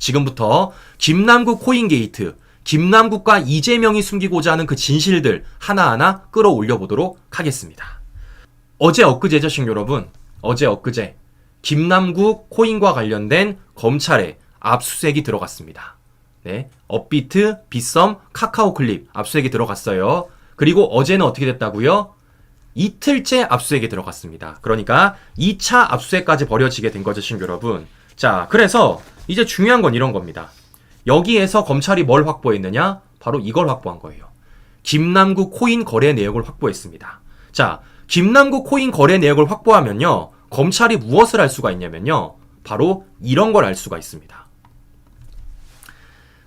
지금부터 김남국 코인 게이트, 김남국과 이재명이 숨기고자 하는 그 진실들 하나하나 끌어올려 보도록 하겠습니다. 어제 엊그제죠, 여러분. 어제 엊그제 김남국 코인과 관련된 검찰의 압수수색이 들어갔습니다. 네, 업비트, 빗썸, 카카오클립 압수수색이 들어갔어요. 그리고 어제는 어떻게 됐다고요? 이틀째 압수수색이 들어갔습니다. 그러니까 2차 압수수색까지 벌여지게 된 거죠, 여러분. 자, 그래서 이제 중요한 건 이런 겁니다. 여기에서 검찰이 뭘 확보했느냐? 바로 이걸 확보한 거예요. 김남국 코인 거래 내역을 확보했습니다. 자, 김남국 코인 거래 내역을 확보하면요, 검찰이 무엇을 알 수가 있냐면요, 바로 이런 걸 알 수가 있습니다.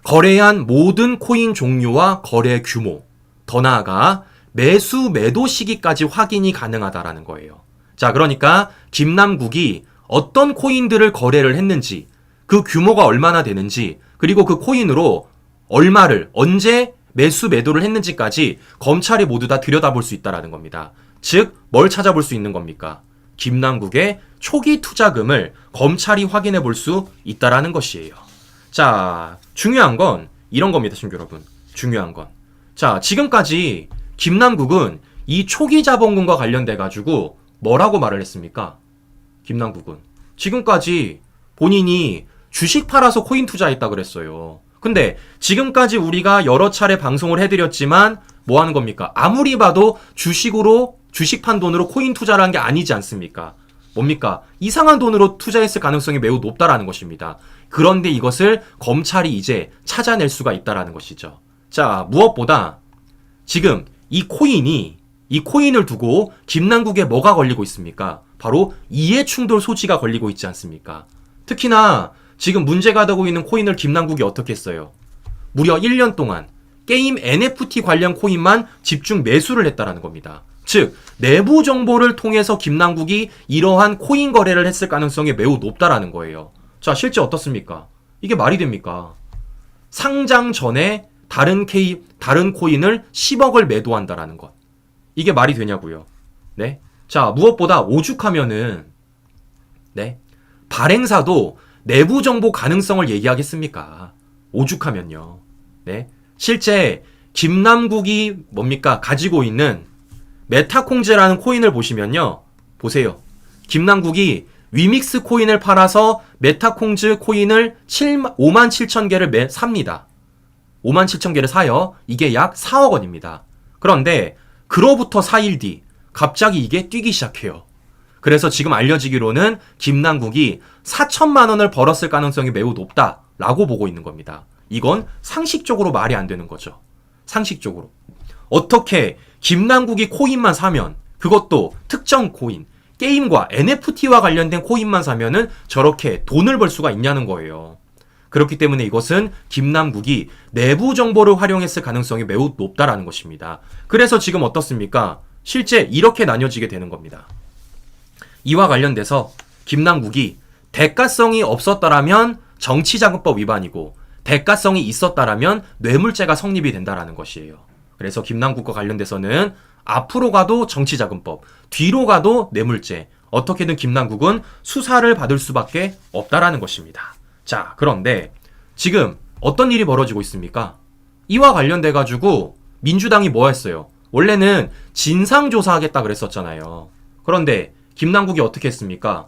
거래한 모든 코인 종류와 거래 규모, 더 나아가 매수 매도 시기까지 확인이 가능하다라는 거예요. 자, 그러니까 김남국이 어떤 코인들을 거래를 했는지, 그 규모가 얼마나 되는지, 그리고 그 코인으로 얼마를 언제 매수 매도를 했는지까지 검찰이 모두 다 들여다볼 수 있다라는 겁니다. 즉, 뭘 찾아볼 수 있는 겁니까? 김남국의 초기 투자금을 검찰이 확인해 볼 수 있다라는 것이에요. 자, 중요한 건 이런 겁니다, 친구 여러분. 중요한 건. 자, 지금까지 김남국은 이 초기 자본금과 관련돼 가지고 뭐라고 말을 했습니까? 김남국은 지금까지 본인이 주식 팔아서 코인 투자했다 그랬어요. 근데 지금까지 우리가 여러 차례 방송을 해드렸지만 뭐 하는 겁니까? 아무리 봐도 주식 판 돈으로 코인 투자를 한 게 아니지 않습니까? 뭡니까? 이상한 돈으로 투자했을 가능성이 매우 높다라는 것입니다. 그런데 이것을 검찰이 이제 찾아낼 수가 있다라는 것이죠. 자, 무엇보다 지금 이 코인을 두고 김남국에 뭐가 걸리고 있습니까? 바로 이해충돌 소지가 걸리고 있지 않습니까? 특히나 지금 문제가 되고 있는 코인을 김남국이 어떻게 했어요? 무려 1년 동안 게임 NFT 관련 코인만 집중 매수를 했다라는 겁니다. 즉, 내부 정보를 통해서 김남국이 이러한 코인 거래를 했을 가능성이 매우 높다라는 거예요. 자, 실제 어떻습니까? 이게 말이 됩니까? 상장 전에 다른 코인을 10억을 매도한다라는 것. 이게 말이 되냐고요. 네. 자, 무엇보다 오죽하면은, 네. 발행사도 내부 정보 가능성을 얘기하겠습니까? 오죽하면요. 네. 실제 김남국이 뭡니까? 가지고 있는 메타콩즈라는 코인을 보시면요. 보세요. 김남국이 위믹스 코인을 팔아서 메타콩즈 코인을 5만 7천 개를 삽니다. 5만 7천 개를 사요. 이게 약 4억 원입니다. 그런데 그로부터 4일 뒤 갑자기 이게 뛰기 시작해요. 그래서 지금 알려지기로는 김남국이 4천만 원을 벌었을 가능성이 매우 높다라고 보고 있는 겁니다. 이건 상식적으로 말이 안 되는 거죠. 상식적으로. 어떻게 김남국이 코인만 사면, 그것도 특정 코인, 게임과 NFT와 관련된 코인만 사면은 저렇게 돈을 벌 수가 있냐는 거예요. 그렇기 때문에 이것은 김남국이 내부 정보를 활용했을 가능성이 매우 높다라는 것입니다. 그래서 지금 어떻습니까? 실제 이렇게 나뉘어지게 되는 겁니다. 이와 관련돼서 김남국이 대가성이 없었다라면 정치자금법 위반이고, 대가성이 있었다라면 뇌물죄가 성립이 된다라는 것이에요. 그래서 김남국과 관련돼서는 앞으로 가도 정치자금법, 뒤로 가도 뇌물죄, 어떻게든 김남국은 수사를 받을 수밖에 없다라는 것입니다. 자, 그런데 지금 어떤 일이 벌어지고 있습니까? 이와 관련돼 가지고 민주당이 뭐 했어요? 원래는 진상조사하겠다 그랬었잖아요. 그런데 김남국이 어떻게 했습니까?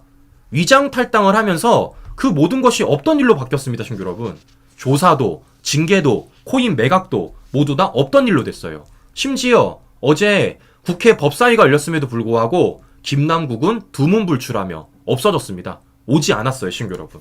위장탈당을 하면서 그 모든 것이 없던 일로 바뀌었습니다, 친구 여러분. 조사도, 징계도, 코인 매각도 모두 다 없던 일로 됐어요. 심지어 어제 국회 법사위가 열렸음에도 불구하고 김남국은 두문불출하며 없어졌습니다. 오지 않았어요, 친구 여러분.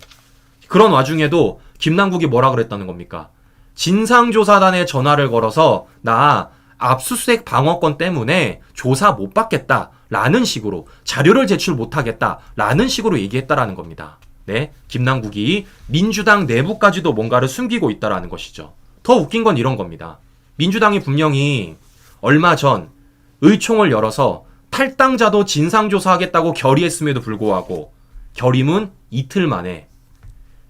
그런 와중에도 김남국이 뭐라 그랬다는 겁니까? 진상조사단에 전화를 걸어서 나 압수수색 방어권 때문에 조사 못 받겠다라는 식으로, 자료를 제출 못 하겠다라는 식으로 얘기했다라는 겁니다. 네, 김남국이 민주당 내부까지도 뭔가를 숨기고 있다라는 것이죠. 더 웃긴 건 이런 겁니다. 민주당이 분명히 얼마 전 의총을 열어서 탈당자도 진상조사하겠다고 결의했음에도 불구하고 결의문 이틀 만에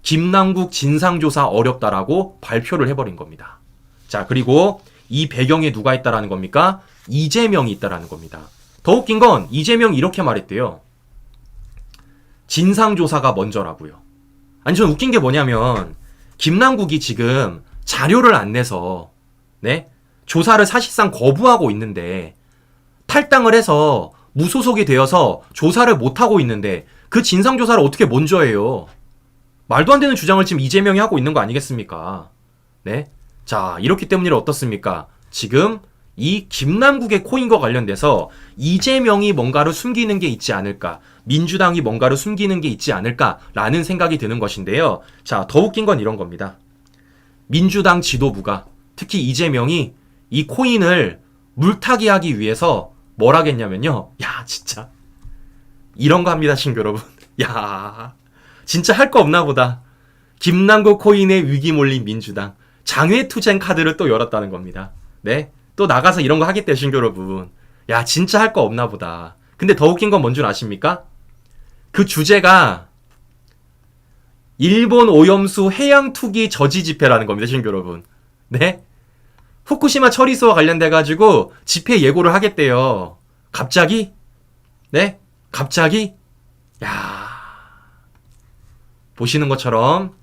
김남국 진상조사 어렵다라고 발표를 해버린 겁니다. 자, 그리고 이 배경에 누가 있다라는 겁니까? 이재명이 있다라는 겁니다. 더 웃긴 건 이재명이 이렇게 말했대요. 진상조사가 먼저라고요. 아니, 전 웃긴 게 뭐냐면 김남국이 지금 자료를 안 내서 네? 조사를 사실상 거부하고 있는데 탈당을 해서 무소속이 되어서 조사를 못하고 있는데 그 진상조사를 어떻게 먼저 해요? 말도 안 되는 주장을 지금 이재명이 하고 있는 거 아니겠습니까? 네? 자, 이렇기 때문에 어떻습니까? 지금 이 김남국의 코인과 관련돼서 이재명이 뭔가를 숨기는 게 있지 않을까, 민주당이 뭔가를 숨기는 게 있지 않을까라는 생각이 드는 것인데요. 자, 더 웃긴 건 이런 겁니다. 민주당 지도부가, 특히 이재명이 이 코인을 물타기 하기 위해서 뭘 하겠냐면요. 야, 진짜 이런 거 합니다, 친구 여러분. 야, 진짜 할 거 없나 보다. 김남국 코인의 위기 몰린 민주당 장외투쟁 카드를 또 열었다는 겁니다. 네, 또 나가서 이런 거 하겠대요, 친구 여러분. 야, 진짜 할 거 없나 보다. 근데 더 웃긴 건 뭔 줄 아십니까? 그 주제가 일본 오염수 해양 투기 저지 집회라는 겁니다, 친구 여러분. 네? 후쿠시마 처리수와 관련돼가지고 집회 예고를 하겠대요. 갑자기? 네? 갑자기? 야, 보시는 것처럼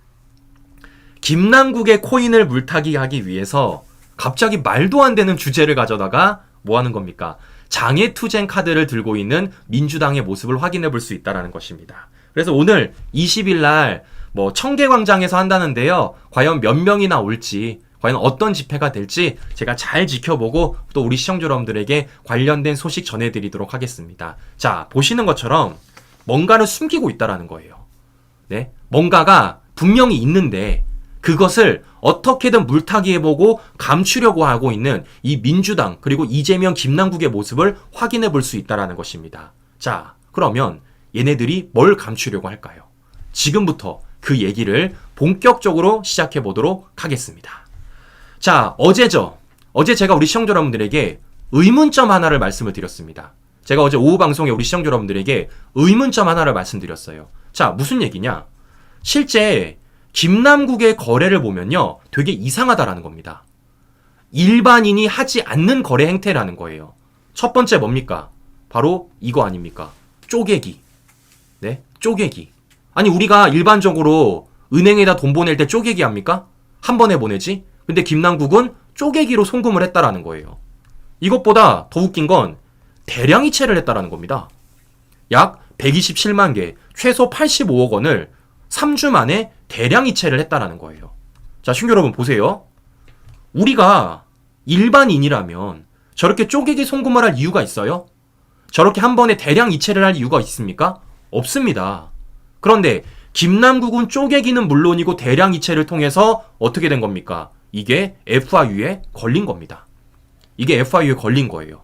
김남국의 코인을 물타기 하기 위해서 갑자기 말도 안 되는 주제를 가져다가 뭐 하는 겁니까? 장애투쟁 카드를 들고 있는 민주당의 모습을 확인해 볼 수 있다는 것입니다. 그래서 오늘 20일 날 뭐 청계광장에서 한다는데요. 과연 몇 명이나 올지, 과연 어떤 집회가 될지 제가 잘 지켜보고 또 우리 시청자 여러분들에게 관련된 소식 전해드리도록 하겠습니다. 자, 보시는 것처럼 뭔가를 숨기고 있다는 거예요. 네? 뭔가가 분명히 있는데 그것을 어떻게든 물타기해보고 감추려고 하고 있는 이 민주당 그리고 이재명 김남국의 모습을 확인해 볼 수 있다는 것입니다. 자, 그러면 얘네들이 뭘 감추려고 할까요? 지금부터 그 얘기를 본격적으로 시작해 보도록 하겠습니다. 자, 어제 제가 우리 시청자 여러분들에게 의문점 하나를 말씀을 드렸습니다. 제가 어제 오후 방송에 우리 시청자 여러분들에게 의문점 하나를 말씀드렸어요. 자, 무슨 얘기냐? 실제 김남국의 거래를 보면요, 되게 이상하다라는 겁니다. 일반인이 하지 않는 거래 행태라는 거예요. 첫 번째 뭡니까? 바로 이거 아닙니까? 쪼개기. 네? 쪼개기. 아니, 우리가 일반적으로 은행에다 돈 보낼 때 쪼개기 합니까? 한 번에 보내지? 근데 김남국은 쪼개기로 송금을 했다라는 거예요. 이것보다 더 웃긴 건 대량 이체를 했다라는 겁니다. 약 127만 개, 최소 85억 원을 3주 만에 대량 이체를 했다라는 거예요. 자, 신규 여러분 보세요. 우리가 일반인이라면 저렇게 쪼개기 송금을 할 이유가 있어요? 저렇게 한 번에 대량 이체를 할 이유가 있습니까? 없습니다. 그런데 김남국은 쪼개기는 물론이고 대량 이체를 통해서 어떻게 된 겁니까? 이게 FIU에 걸린 겁니다. 이게 FIU에 걸린 거예요.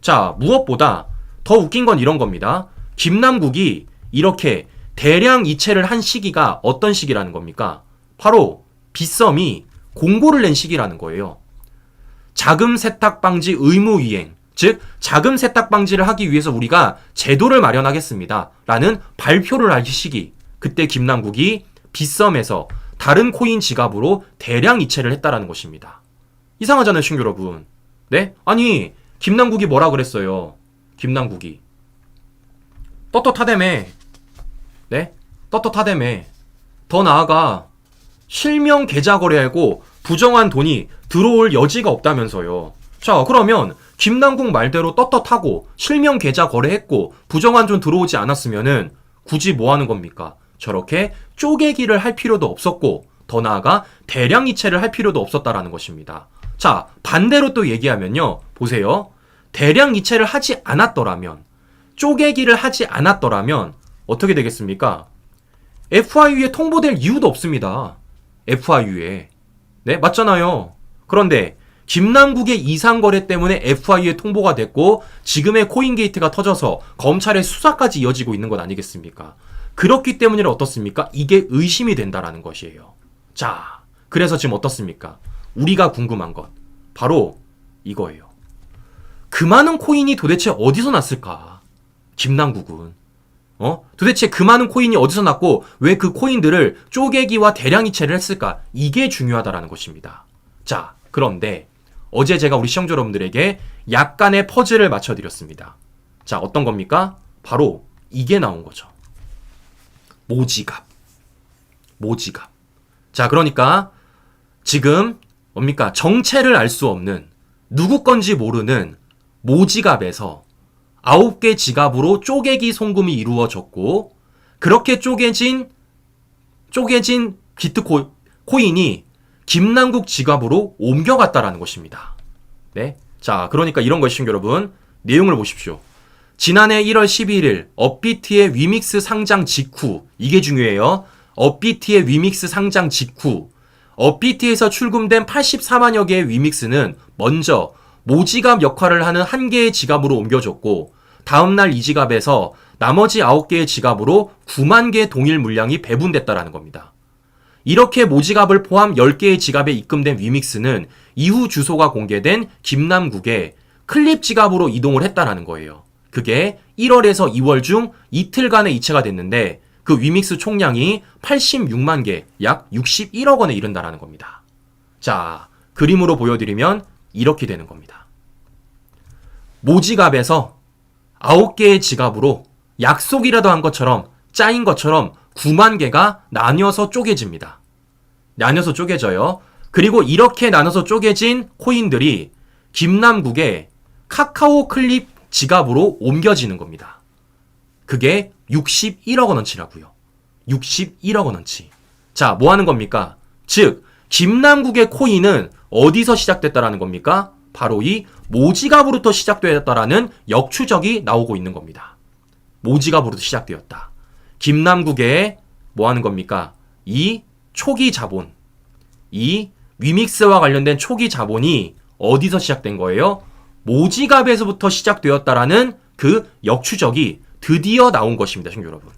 자, 무엇보다 더 웃긴 건 이런 겁니다. 김남국이 이렇게 대량 이체를 한 시기가 어떤 시기라는 겁니까? 바로 빗썸이 공고를 낸 시기라는 거예요. 자금 세탁 방지 의무 이행, 즉 자금 세탁 방지를 하기 위해서 우리가 제도를 마련하겠습니다 라는 발표를 할 시기, 그때 김남국이 빗썸에서 다른 코인 지갑으로 대량 이체를 했다라는 것입니다. 이상하잖아요, 친구 여러분. 네? 아니, 김남국이 뭐라 그랬어요? 김남국이 떳떳하다며. 네? 떳떳하다며. 더 나아가 실명 계좌 거래하고 부정한 돈이 들어올 여지가 없다면서요. 자, 그러면 김남국 말대로 떳떳하고 실명 계좌 거래했고 부정한 돈 들어오지 않았으면은 굳이 뭐 하는 겁니까? 저렇게 쪼개기를 할 필요도 없었고 더 나아가 대량 이체를 할 필요도 없었다라는 것입니다. 자, 반대로 또 얘기하면요. 보세요. 대량 이체를 하지 않았더라면, 쪼개기를 하지 않았더라면 어떻게 되겠습니까? FIU에 통보될 이유도 없습니다. FIU에. 네, 맞잖아요. 그런데 김남국의 이상거래 때문에 FIU에 통보가 됐고 지금의 코인게이트가 터져서 검찰의 수사까지 이어지고 있는 것 아니겠습니까? 그렇기 때문에 어떻습니까? 이게 의심이 된다라는 것이에요. 자, 그래서 지금 어떻습니까? 우리가 궁금한 것 바로 이거예요. 그 많은 코인이 도대체 어디서 났을까? 김남국은 도대체 그 많은 코인이 어디서 났고 왜 그 코인들을 쪼개기와 대량 이체를 했을까? 이게 중요하다라는 것입니다. 자, 그런데 어제 제가 우리 시청자 여러분들에게 약간의 퍼즐을 맞춰드렸습니다. 자, 어떤 겁니까? 바로 이게 나온 거죠. 모지갑. 자, 그러니까 지금 뭡니까? 정체를 알 수 없는 누구 건지 모르는 모지갑에서 9개 지갑으로 쪼개기 송금이 이루어졌고 그렇게 쪼개진 비트코인이 김남국 지갑으로 옮겨갔다라는 것입니다. 네. 자, 그러니까 이런 것이죠, 여러분. 내용을 보십시오. 지난해 1월 11일 업비트의 위믹스 상장 직후, 이게 중요해요. 업비트의 위믹스 상장 직후, 업비트에서 출금된 84만여 개의 위믹스는 먼저 모지갑 역할을 하는 한 개의 지갑으로 옮겨졌고 다음날 이 지갑에서 나머지 9개의 지갑으로 9만 개의 동일 물량이 배분됐다라는 겁니다. 이렇게 모지갑을 포함 10개의 지갑에 입금된 위믹스는 이후 주소가 공개된 김남국의 클립 지갑으로 이동을 했다라는 거예요. 그게 1월에서 2월 중 이틀간의 이체가 됐는데 그 위믹스 총량이 86만 개, 약 61억 원에 이른다라는 겁니다. 자, 그림으로 보여드리면 이렇게 되는 겁니다. 모지갑에서 9개의 지갑으로 약속이라도 한 것처럼 짜인 것처럼 9만 개가 나뉘어서 쪼개집니다. 나뉘어서 쪼개져요. 그리고 이렇게 나눠서 쪼개진 코인들이 김남국의 카카오 클립 지갑으로 옮겨지는 겁니다. 그게 61억 원어치라고요. 61억 원어치. 자, 뭐 하는 겁니까? 즉, 김남국의 코인은 어디서 시작됐다라는 겁니까? 바로 이 모지갑으로부터 시작되었다라는 역추적이 나오고 있는 겁니다. 모지갑으로부터 시작되었다. 김남국의 뭐 하는 겁니까? 이 초기 자본, 이 위믹스와 관련된 초기 자본이 어디서 시작된 거예요? 모지갑에서부터 시작되었다라는 그 역추적이 드디어 나온 것입니다, 친구 여러분.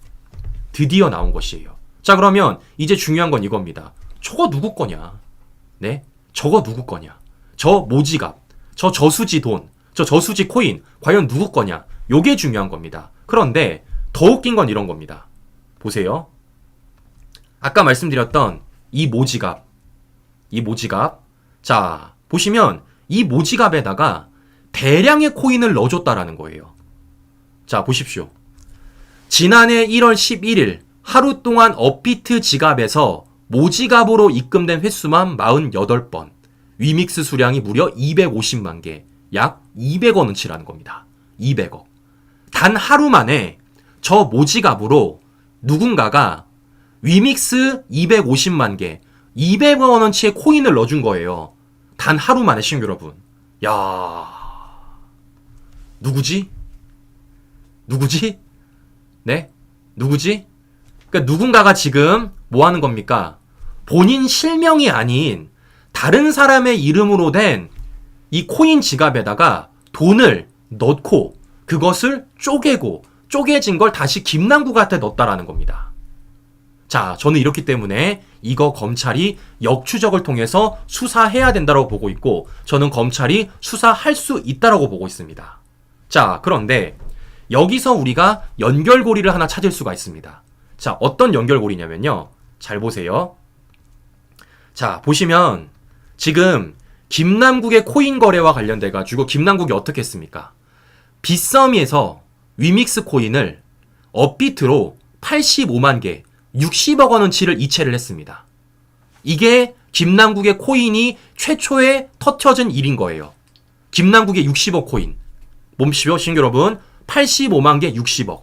드디어 나온 것이에요. 자, 그러면 이제 중요한 건 이겁니다. 저거 누구 거냐? 네? 저거 누구 거냐? 저 모지갑, 저 저수지 돈, 저 저수지 코인, 과연 누구 거냐? 요게 중요한 겁니다. 그런데 더 웃긴 건 이런 겁니다. 보세요. 아까 말씀드렸던 이 모지갑. 자, 보시면 이 모지갑에다가 대량의 코인을 넣어줬다라는 거예요. 자, 보십시오. 지난해 1월 11일 하루 동안 업비트 지갑에서 모지갑으로 입금된 횟수만 48번, 위믹스 수량이 무려 250만 개, 약 200원어치라는 겁니다. 200억. 단 하루 만에 저 모지갑으로 누군가가 위믹스 250만 개, 200원어치의 코인을 넣어준 거예요. 단 하루 만에, 친구 여러분. 야, 누구지? 네? 누구지? 그러니까 누군가가 지금 뭐 하는 겁니까? 본인 실명이 아닌 다른 사람의 이름으로 된 이 코인 지갑에다가 돈을 넣고 그것을 쪼개고 쪼개진 걸 다시 김남국한테 넣었다라는 겁니다. 자, 저는 이렇기 때문에 이거 검찰이 역추적을 통해서 수사해야 된다고 보고 있고 저는 검찰이 수사할 수 있다고 보고 있습니다. 자, 그런데 여기서 우리가 연결고리를 하나 찾을 수가 있습니다. 자, 어떤 연결고리냐면요. 잘 보세요. 자, 보시면 지금 김남국의 코인 거래와 관련돼가지고 김남국이 어떻게 했습니까? 빗썸에서 위믹스 코인을 업비트로 85만 개, 60억 원어치를 이체를 했습니다. 이게 김남국의 코인이 최초에 터쳐진 일인 거예요. 김남국의 60억 코인. 몸시오, 신규 여러분. 85만 개 60억.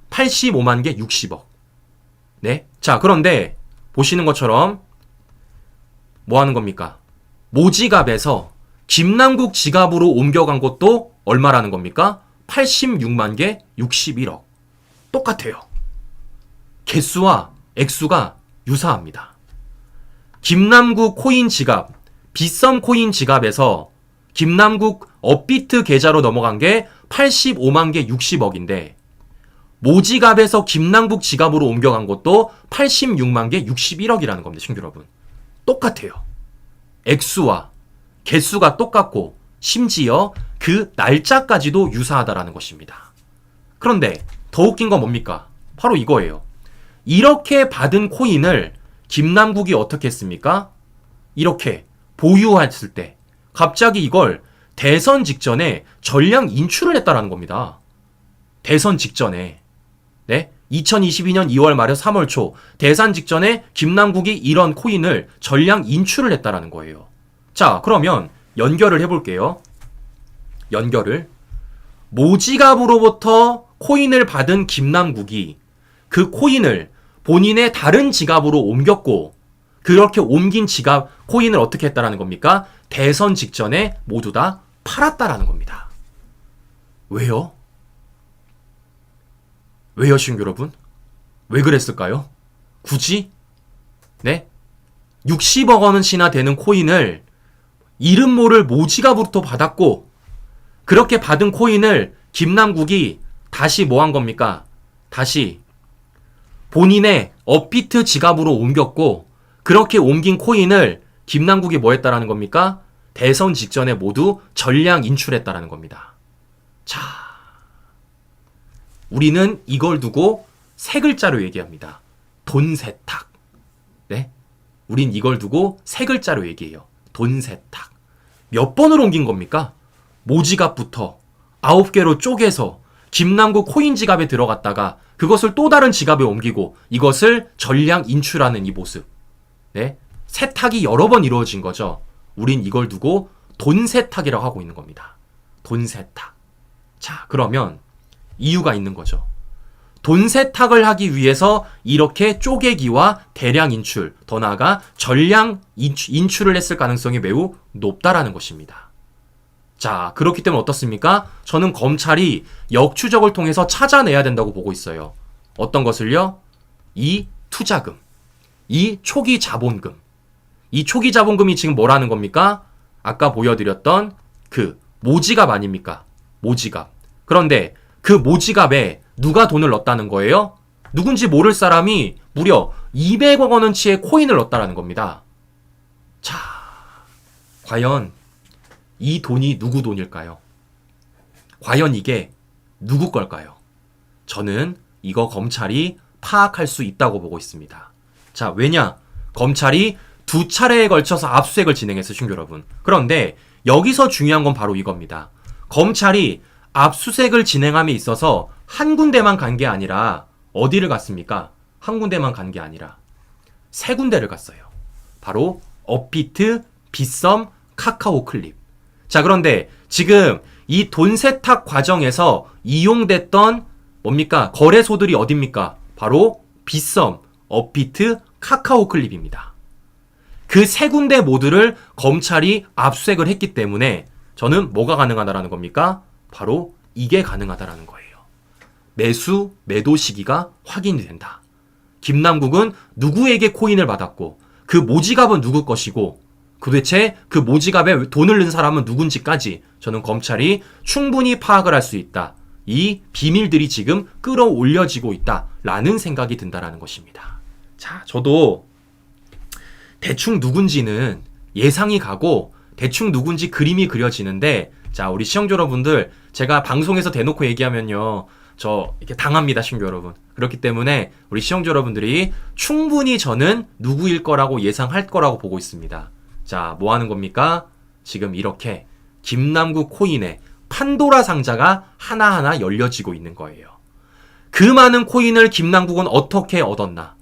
85만 개 60억. 네. 자, 그런데 보시는 것처럼 뭐 하는 겁니까? 모지갑에서 김남국 지갑으로 옮겨간 것도 얼마라는 겁니까? 86만 개 61억. 똑같아요. 개수와 액수가 유사합니다. 김남국 코인 지갑, 빗썸 코인 지갑에서 김남국 업비트 계좌로 넘어간 게 85만 개 60억인데 모지갑에서 김남국 지갑으로 옮겨간 것도 86만 개 61억이라는 겁니다, 친구 여러분. 똑같아요. 액수와 개수가 똑같고 심지어 그 날짜까지도 유사하다라는 것입니다. 그런데 더 웃긴 건 뭡니까? 바로 이거예요. 이렇게 받은 코인을 김남국이 어떻게 했습니까? 이렇게 보유했을 때 갑자기 이걸 대선 직전에 전량 인출을 했다라는 겁니다. 대선 직전에. 네? 2022년 2월 말에서 3월 초 대선 직전에 김남국이 이런 코인을 전량 인출을 했다라는 거예요. 자, 그러면 연결을 해볼게요. 연결을. 모지갑으로부터 코인을 받은 김남국이 그 코인을 본인의 다른 지갑으로 옮겼고, 그렇게 옮긴 지갑 코인을 어떻게 했다라는 겁니까? 대선 직전에 모두 다 팔았다라는 겁니다. 왜요? 왜요, 친구 여러분? 왜 그랬을까요? 굳이? 네? 60억 원이나 되는 코인을 이름 모를 모지갑으로부터 받았고, 그렇게 받은 코인을 김남국이 다시 뭐 한 겁니까? 다시 본인의 업비트 지갑으로 옮겼고, 그렇게 옮긴 코인을 김남국이 뭐 했다라는 겁니까? 대선 직전에 모두 전량 인출했다라는 겁니다. 자, 우리는 이걸 두고 세 글자로 얘기합니다. 돈 세탁. 네? 우린 이걸 두고 세 글자로 얘기해요. 돈 세탁. 몇 번을 옮긴 겁니까? 모지갑부터 9개로 쪼개서 김남국 코인 지갑에 들어갔다가 그것을 또 다른 지갑에 옮기고 이것을 전량 인출하는 이 모습. 네? 세탁이 여러 번 이루어진 거죠. 우린 이걸 두고 돈 세탁이라고 하고 있는 겁니다. 돈 세탁. 자, 그러면 이유가 있는 거죠. 돈 세탁을 하기 위해서 이렇게 쪼개기와 대량 인출, 더 나아가 전량 인출을 했을 가능성이 매우 높다라는 것입니다. 자, 그렇기 때문에 어떻습니까? 저는 검찰이 역추적을 통해서 찾아내야 된다고 보고 있어요. 어떤 것을요? 이 투자금, 이 초기 자본금. 이 초기 자본금이 지금 뭐라는 겁니까? 아까 보여드렸던 그 모지갑 아닙니까? 모지갑. 그런데 그 모지갑에 누가 돈을 넣었다는 거예요? 누군지 모를 사람이 무려 200억 원어치의 코인을 넣었다는 겁니다. 자, 과연 이 돈이 누구 돈일까요? 과연 이게 누구 걸까요? 저는 이거 검찰이 파악할 수 있다고 보고 있습니다. 자, 왜냐? 검찰이 2차례에 걸쳐서 압수수색을 진행했어요, 친구 여러분. 그런데 여기서 중요한 건 바로 이겁니다. 검찰이 압수수색을 진행함에 있어서 한 군데만 간 게 아니라 어디를 갔습니까? 한 군데만 간 게 아니라 세 군데를 갔어요. 바로 업비트, 빗썸, 카카오 클립. 자, 그런데 지금 이 돈 세탁 과정에서 이용됐던 뭡니까? 거래소들이 어딥니까? 바로 빗썸, 업비트, 카카오 클립입니다. 그 세 군데 모두를 검찰이 압수수색을 했기 때문에 저는 뭐가 가능하다라는 겁니까? 바로 이게 가능하다라는 거예요. 매수, 매도 시기가 확인이 된다. 김남국은 누구에게 코인을 받았고 그 모지갑은 누구 것이고 도대체 그 모지갑에 돈을 넣은 사람은 누군지까지 저는 검찰이 충분히 파악을 할 수 있다. 이 비밀들이 지금 끌어올려지고 있다라는 생각이 든다라는 것입니다. 자, 저도 대충 누군지는 예상이 가고 대충 누군지 그림이 그려지는데, 자, 우리 시청자 여러분들, 제가 방송에서 대놓고 얘기하면요, 저 이렇게 당합니다, 시청자 여러분. 그렇기 때문에 우리 시청자 여러분들이 충분히 저는 누구일 거라고 예상할 거라고 보고 있습니다. 자, 뭐 하는 겁니까? 지금 이렇게 김남국 코인의 판도라 상자가 하나하나 열려지고 있는 거예요. 그 많은 코인을 김남국은 어떻게 얻었나?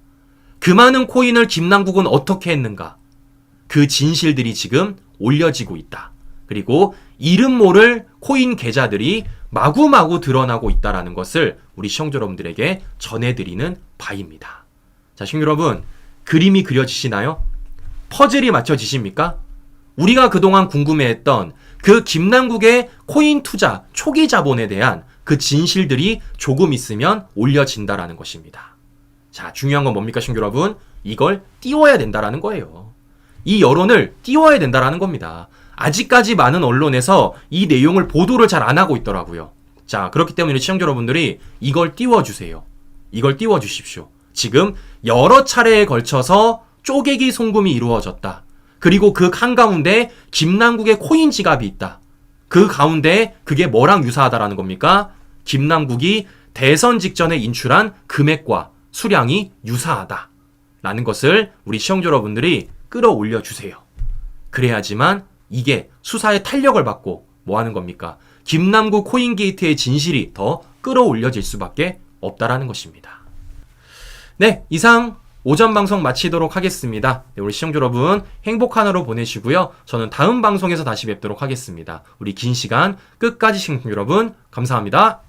그 많은 코인을 김남국은 어떻게 했는가? 그 진실들이 지금 올려지고 있다. 그리고 이름 모를 코인 계좌들이 마구마구 드러나고 있다는 것을 우리 시청자 여러분들에게 전해드리는 바입니다. 자, 시청자 여러분, 그림이 그려지시나요? 퍼즐이 맞춰지십니까? 우리가 그동안 궁금해했던 그 김남국의 코인 투자 초기 자본에 대한 그 진실들이 조금 있으면 올려진다라는 것입니다. 자, 중요한 건 뭡니까, 시청자 여러분? 이걸 띄워야 된다라는 거예요. 이 여론을 띄워야 된다라는 겁니다. 아직까지 많은 언론에서 이 내용을 보도를 잘 안 하고 있더라고요. 자, 그렇기 때문에 시청자 여러분들이 이걸 띄워주세요. 이걸 띄워주십시오. 지금 여러 차례에 걸쳐서 쪼개기 송금이 이루어졌다. 그리고 그 한가운데 김남국의 코인 지갑이 있다. 그 가운데 그게 뭐랑 유사하다라는 겁니까? 김남국이 대선 직전에 인출한 금액과 수량이 유사하다. 라는 것을 우리 시청자 여러분들이 끌어올려 주세요. 그래야지만 이게 수사의 탄력을 받고 뭐 하는 겁니까? 김남국 코인 게이트의 진실이 더 끌어올려질 수밖에 없다라는 것입니다. 네, 이상 오전 방송 마치도록 하겠습니다. 네, 우리 시청자 여러분 행복한 하루 보내시고요. 저는 다음 방송에서 다시 뵙도록 하겠습니다. 우리 긴 시간 끝까지 시청자 여러분 감사합니다.